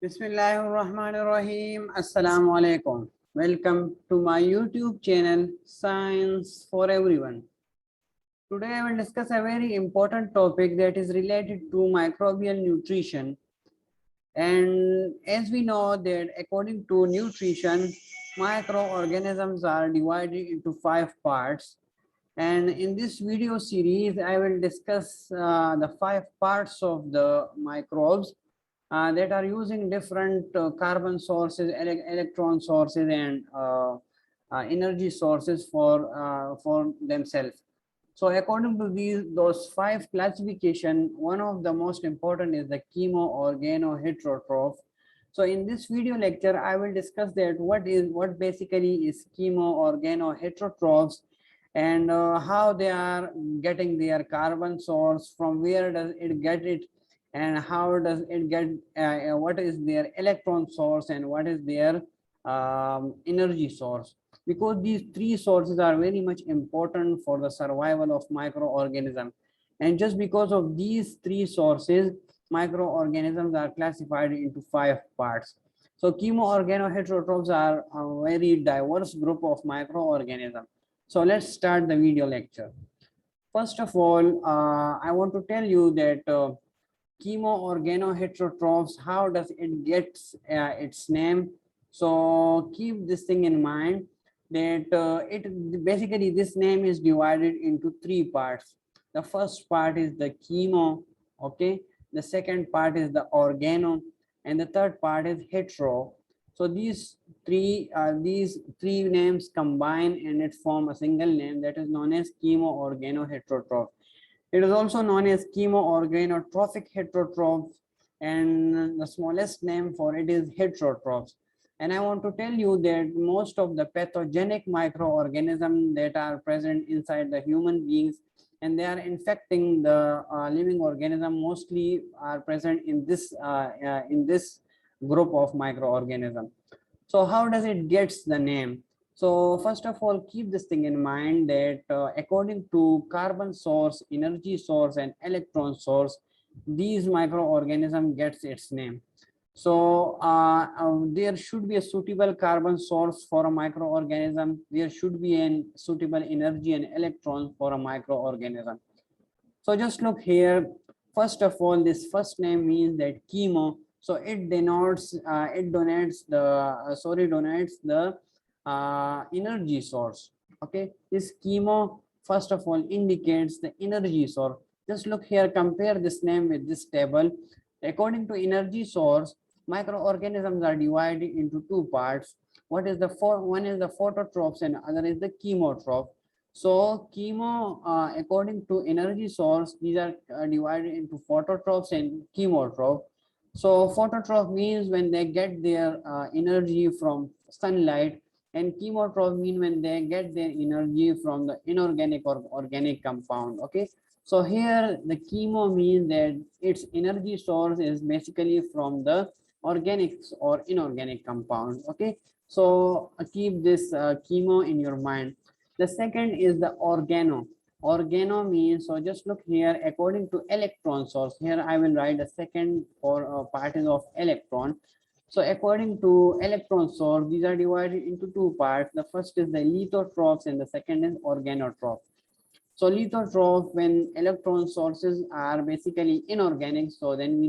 Bismillahirrahmanirrahim. Assalamu alaikum. Welcome to my YouTube channel Science for Everyone. Today I will discuss a very important topic that is related to microbial nutrition. And as we know that according to nutrition, microorganisms are divided into 5 parts. And in this video series, I will discuss the 5 parts of the microbes that are using different carbon sources, electron sources, and energy sources for themselves. So according to those 5 classification, one of the most important is the chemo organo heterotroph. So in this video lecture, I will discuss that what basically is chemo organo heterotrophs, and how they are getting their carbon source, from where does it get it, and how does it get what is their electron source, and what is their energy source, because these 3 sources are very much important for the survival of microorganism. And just because of these 3 sources, microorganisms are classified into 5 parts. So chemoorganoheterotrophs are a very diverse group of microorganisms. So let's start the video lecture. First of all, I want to tell you that chemoorganoheterotrophs, how does it get its name? So keep this thing in mind that it basically, this name is divided into 3 parts. The first part is the chemo, okay. The second part is the organo, and the third part is hetero. So these three names combine and it form a single name that is known as chemoorganoheterotroph. It is also known as chemoorganotrophic heterotrophs, and the smallest name for it is heterotrophs. And I want to tell you that most of the pathogenic microorganisms that are present inside the human beings, and they are infecting the living organism, mostly are present in this group of microorganisms. So how does it gets the name? So first of all, keep this thing in mind that according to carbon source, energy source, and electron source, these microorganism gets its name. So there should be a suitable carbon source for a microorganism. There should be a suitable energy and electron for a microorganism. So just look here. First of all, this first name means that chemo. So it denotes, it donates the, donates the energy source. Okay, this chemo first of all indicates the energy source. Just look here, compare this name with this table. According to energy source, microorganisms are divided into 2 parts. One is the phototrophs and other is the chemotroph. So chemo, according to energy source, these are divided into phototrophs and chemotroph. So phototroph means when they get their energy from sunlight, and chemotroph mean when they get their energy from the inorganic or organic compound. Okay, so here the chemo means that its energy source is basically from the organics or inorganic compound. Okay, so keep this chemo in your mind. The second is the organo. Organo means, so just look here, according to electron source, here I will write the second for part is of electron. So according to electron source, these are divided into 2 parts. The first is the lithotrophs and the second is organotroph. So lithotroph, when electron sources are basically inorganic, so then we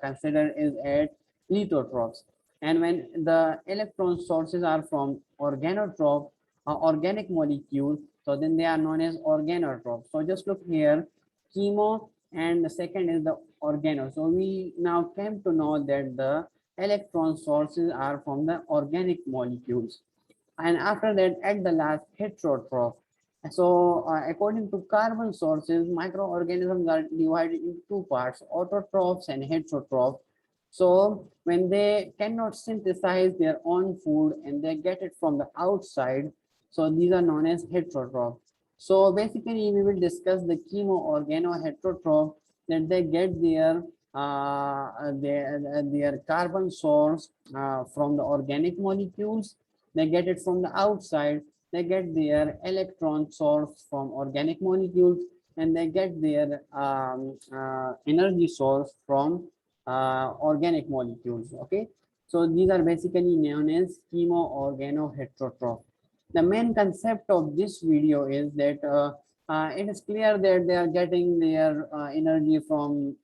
consider is at lithotrophs. And when the electron sources are from organotroph, organic molecule, so then they are known as organotroph. So just look here, chemo, and the second is the organo. So we now came to know that the electron sources are from the organic molecules. And after that, at the last, heterotroph. So according to carbon sources, microorganisms are divided into 2 parts, autotrophs and heterotrophs. So when they cannot synthesize their own food and they get it from the outside, so these are known as heterotrophs. So basically we will discuss the chemoorganoheterotroph, that they get their carbon source from the organic molecules. They get it from the outside. They get their electron source from organic molecules, and they get their energy source from organic molecules. Okay, so these are basically known as chemoorganoheterotroph. The main concept of this video is that it is clear that they are getting their energy from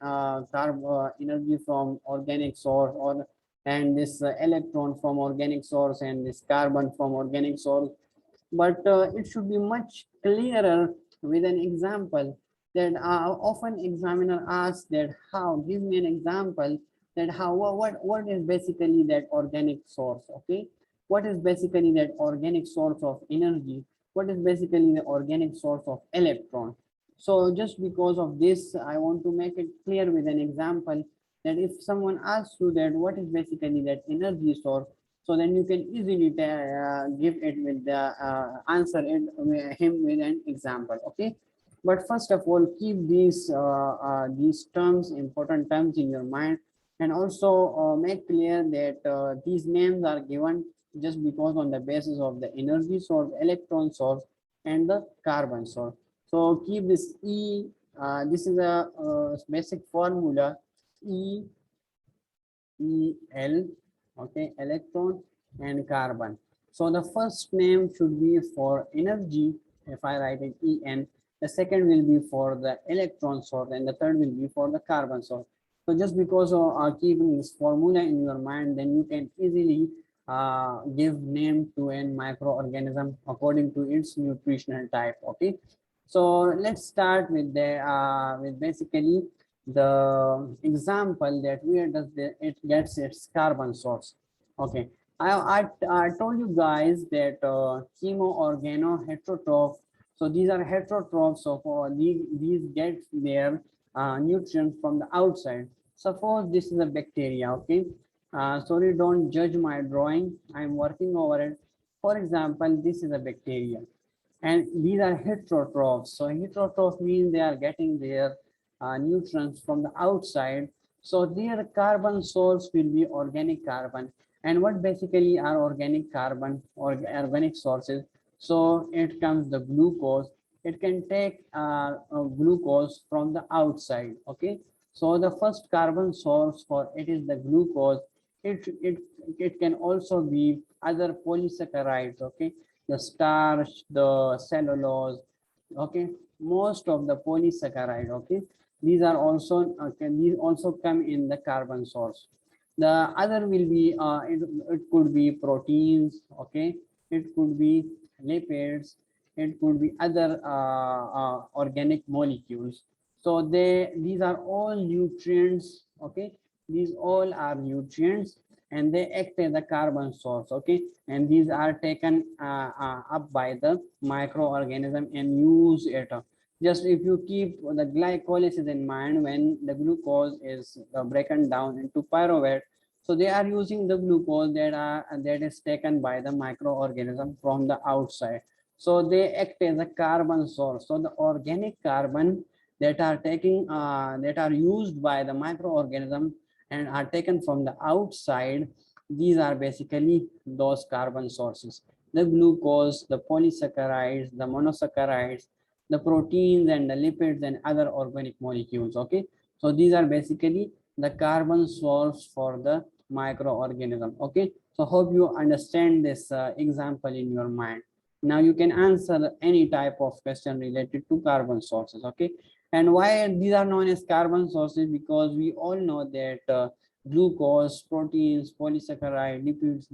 energy from organic source, or and this electron from organic source, and this carbon from organic source. But it should be much clearer with an example, that often examiner asks that how, give me an example, that how, what is basically that organic source. Okay, what is basically that organic source of energy, what is basically the organic source of electron. So just because of this, I want to make it clear with an example, that if someone asks you that what is basically that energy source, so then you can easily give it with the answer it him with an example. Okay, but first of all, keep these terms, important terms, in your mind, and also make clear that these names are given just because on the basis of the energy source, electron source, and the carbon source. So keep this E, this is a basic formula, E, El, okay, electron and carbon. So the first name should be for energy, if I write it En, the second will be for the electron source, and the third will be for the carbon source. So just because of keeping this formula in your mind, then you can easily give name to a microorganism according to its nutritional type. Okay, so let's start with the with basically the example that where does it gets its carbon source. Okay, I told you guys that chemoorganoheterotroph, so these are heterotrophs of these get their nutrients from the outside. Suppose this is a bacteria. Okay, sorry, don't judge my drawing, I'm working over it. For example, this is a bacteria, and these are heterotrophs. So heterotroph means they are getting their nutrients from the outside. So their carbon source will be organic carbon. And what basically are organic carbon or organic sources? So it comes the glucose. It can take glucose from the outside. Okay. So the first carbon source for it is the glucose. It can also be other polysaccharides. Okay, the starch, the cellulose. Okay, most of the polysaccharide. Okay, these are also these also come in the carbon source. The other will be it could be proteins. Okay, it could be lipids, it could be other organic molecules. So these are all nutrients. Okay, these all are nutrients, and they act as a carbon source. Okay, and these are taken up by the microorganism and use it. Just if you keep the glycolysis in mind, when the glucose is broken down into pyruvate, so they are using the glucose that is taken by the microorganism from the outside. So they act as a carbon source. So the organic carbon that are taking that are used by the microorganism and are taken from the outside, these are basically those carbon sources: the glucose, the polysaccharides, the monosaccharides, the proteins and the lipids and other organic molecules. Okay, so these are basically the carbon source for the microorganism. Okay, so hope you understand this example in your mind. Now you can answer any type of question related to carbon sources. Okay, and why these are known as carbon sources? Because we all know that glucose, proteins, polysaccharide, lipids,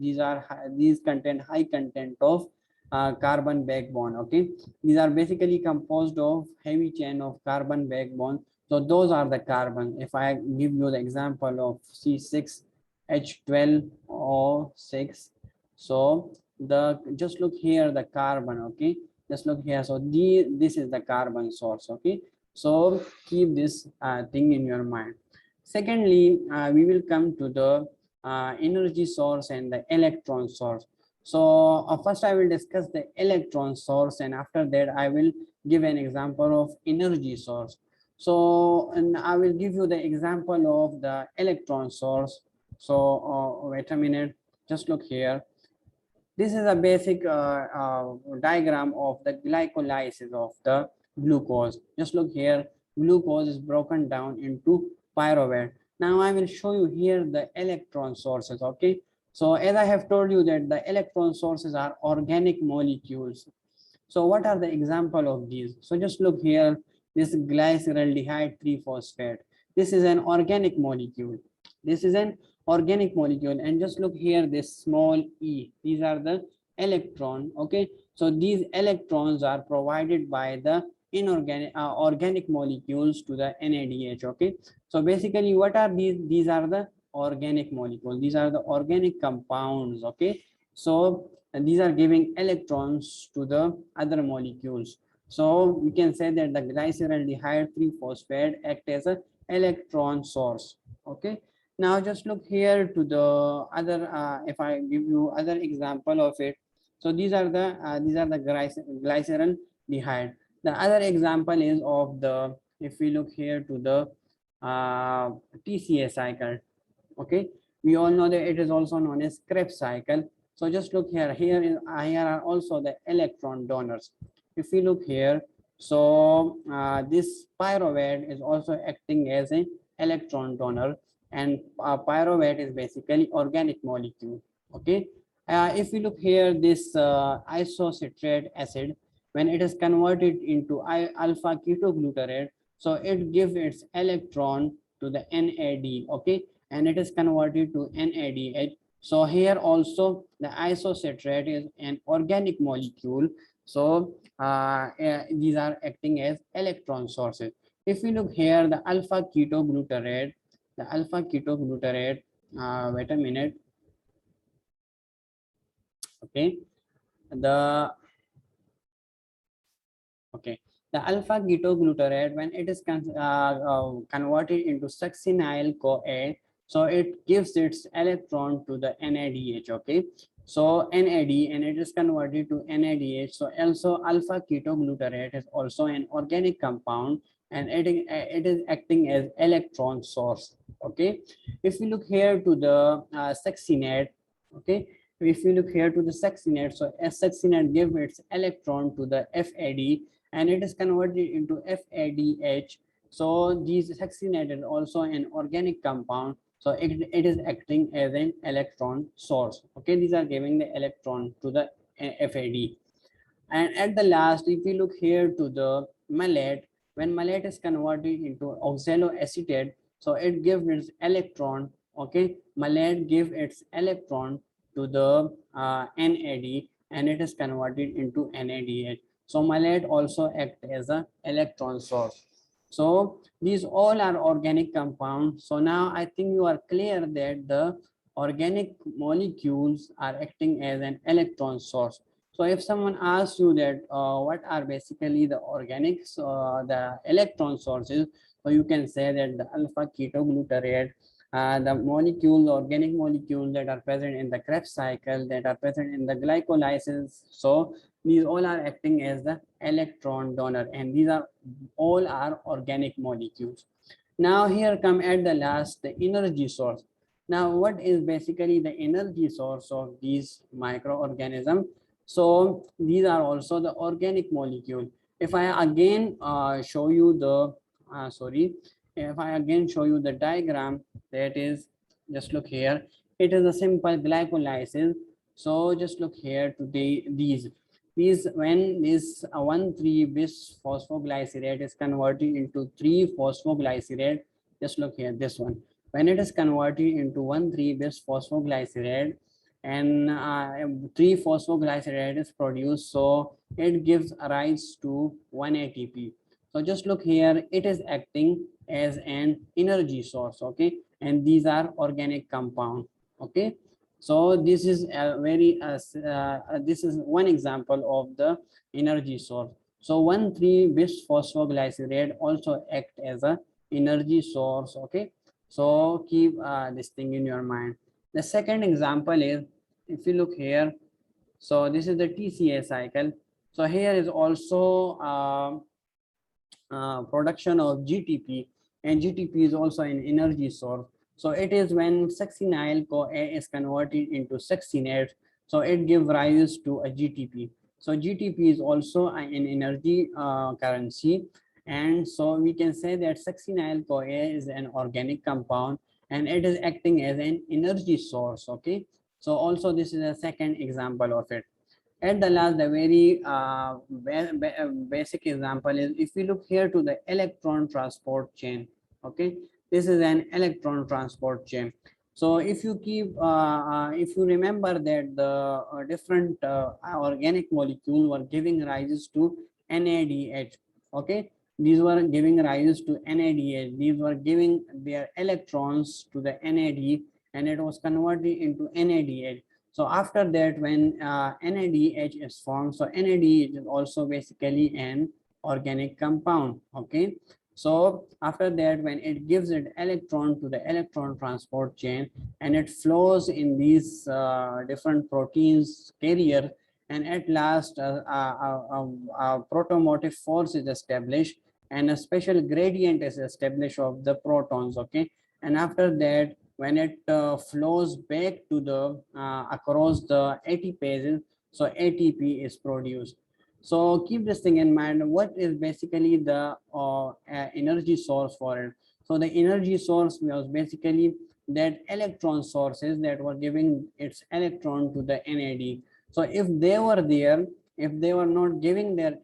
these contain high content of carbon backbone. Okay, these are basically composed of heavy chain of carbon backbone. So those are the carbon. If I give you the example of C6H12O6, so just look here, the carbon. Okay, just look here. So this is the carbon source. Okay, so keep this thing in your mind. Secondly, we will come to the energy source and the electron source. So first I will discuss the electron source, and after that I will give an example of energy source. So, and I will give you the example of the electron source. So wait a minute, just look here. This is a basic diagram of the glycolysis of the glucose. Just look here, glucose is broken down into pyruvate. Now I will show you here the electron sources. Okay, so as I have told you that the electron sources are organic molecules. So what are the example of these? So just look here, this glyceraldehyde 3-phosphate. This is an organic molecule. This is an organic molecule. And just look here, this small e. These are the electron. Okay. So these electrons are provided by the inorganic organic molecules to the NADH. Okay. So basically, what are these? These are the organic molecules. These are the organic compounds. Okay. So and these are giving electrons to the other molecules. So we can say that the glyceraldehyde 3-phosphate act as a electron source. Okay. Now just look here to the other. If I give you other example of it, so these are the glyceraldehyde. The other example is of the, if we look here to the TCA cycle. Okay, we all know that it is also known as Krebs cycle. So just look here. Here are also the electron donors. If we look here, so this pyruvate is also acting as an electron donor, and pyruvate is basically organic molecule. Okay. If we look here, this isocitrate acid, when it is converted into alpha ketoglutarate, so it gives its electron to the NAD. Okay, and it is converted to NADH. So here also the isocitrate is an organic molecule. So these are acting as electron sources. If we look here, the alpha ketoglutarate, wait a minute. Okay, the okay, the alpha ketoglutarate, when it is converted into succinyl CoA, so it gives its electron to the NADH. Okay, so NAD, and it is converted to NADH. So also alpha ketoglutarate is also an organic compound, and it is acting as electron source. Okay, if we look here to the succinate, okay, if we look here to the succinate, so succinate gives its electron to the FAD, and it is converted into FADH. So these succinate is also an organic compound. So it is acting as an electron source. Okay, these are giving the electron to the FAD. And at the last, if we look here to the malate, when malate is converted into oxaloacetate, so it gives its electron. Okay, malate gives its electron to the NAD, and it is converted into NADH. So malate also act as an electron source. So these all are organic compounds. So now I think you are clear that the organic molecules are acting as an electron source. So if someone asks you that what are basically the organics, the electron sources, so you can say that the alpha ketoglutarate, the molecules, organic molecules that are present in the Krebs cycle, that are present in the glycolysis. So these all are acting as the electron donor, and these are all are organic molecules. Now here come at the last, the energy source. Now what is basically the energy source of these microorganisms? So these are also the organic molecule. If I again show you the if I again show you the diagram, that is, just look here, it is a simple glycolysis. So just look here to these when this 1,3-bis phosphoglycerate is converted into 3-phosphoglycerate, just look here, this one, when it is converted into 1,3-bis phosphoglycerate, and 3-phosphoglycerate is produced, so it gives rise to 1 ATP. So just look here, it is acting as an energy source. Okay, and these are organic compound. Okay, so this is a very this is one example of the energy source. So 1,3-bis phosphoglycerate also act as a energy source. Okay, so keep this thing in your mind. The second example is, if you look here, so this is the TCA cycle. So here is also production of GTP, and GTP is also an energy source. So it is when succinyl CoA is converted into succinate, so it gives rise to a GTP. So GTP is also an energy currency, and so we can say that succinyl CoA is an organic compound, and it is acting as an energy source. Okay, so also this is a second example of it. At the last, the very basic example is, if we look here to the electron transport chain. Okay, this is an electron transport chain. So if you keep if you remember that the different organic molecule were giving rises to NADH. Okay, these were giving rise to NADH. These were giving their electrons to the NAD, and it was converted into NADH. So after that, when NADH is formed, so NADH is also basically an organic compound. Okay, so after that, when it gives it electron to the electron transport chain, and it flows in these different proteins carrier, and at last a protomotive force is established, and a special gradient is established of the protons. Okay, and after that, when it flows back to the across the ATPases, so ATP is produced. So keep this thing in mind. What is basically the energy source for it? So the energy source was basically that electron sources that were giving its electron to the NAD. So if they were there, if they were not giving their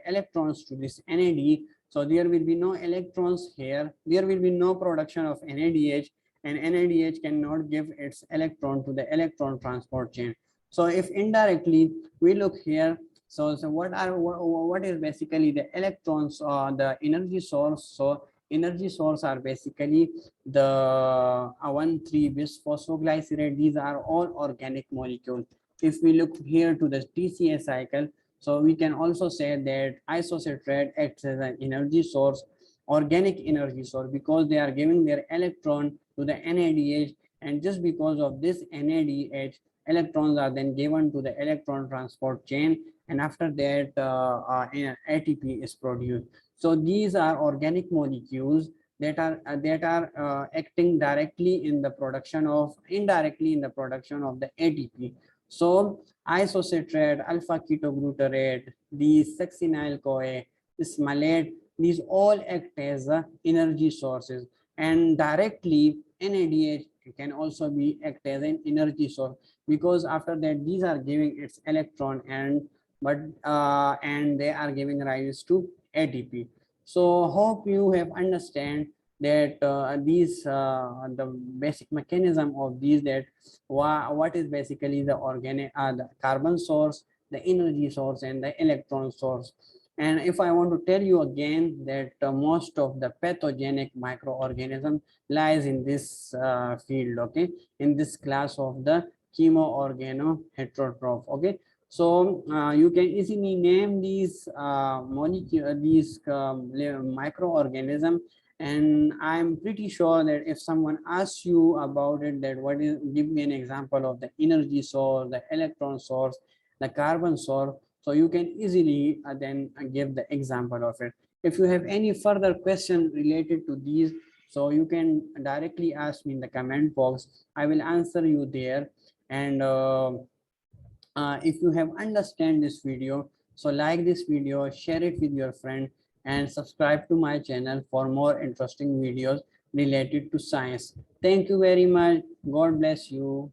electrons to this NAD, so there will be no electrons here, there will be no production of NADH, and NADH cannot give its electron to the electron transport chain. So if indirectly we look here, so what is basically the electrons or the energy source? So energy source are basically the 1,3-bisphosphoglycerate. These are all organic molecules. If we look here to the TCA cycle, so we can also say that isocitrate acts as an energy source, organic energy source, because they are giving their electron to the NADH, and just because of this NADH, electrons are then given to the electron transport chain, and after that ATP is produced. So these are organic molecules that are acting directly in the production of, indirectly in the production of the ATP. So isocitrate, alpha ketoglutarate, these succinyl CoA, this malate, these all act as energy sources, and directly NADH can also be act as an energy source, because after that these are giving its electron, and they are giving rise to ATP. So hope you have understand that these the basic mechanism of these, that what is basically the organic the carbon source, the energy source, and the electron source. And if I want to tell you again that most of the pathogenic microorganism lies in this field. Okay, in this class of the chemoorganoheterotroph. Okay, so you can easily name these these microorganism, and I'm pretty sure that if someone asks you about it, that what is, give me an example of the energy source, the electron source, the carbon source, so you can easily then give the example of it. If you have any further question related to these, so you can directly ask me in the comment box. I will answer you there. And if you have understand this video, so like this video, share it with your friend, and subscribe to my channel for more interesting videos related to science. Thank you very much. God bless you.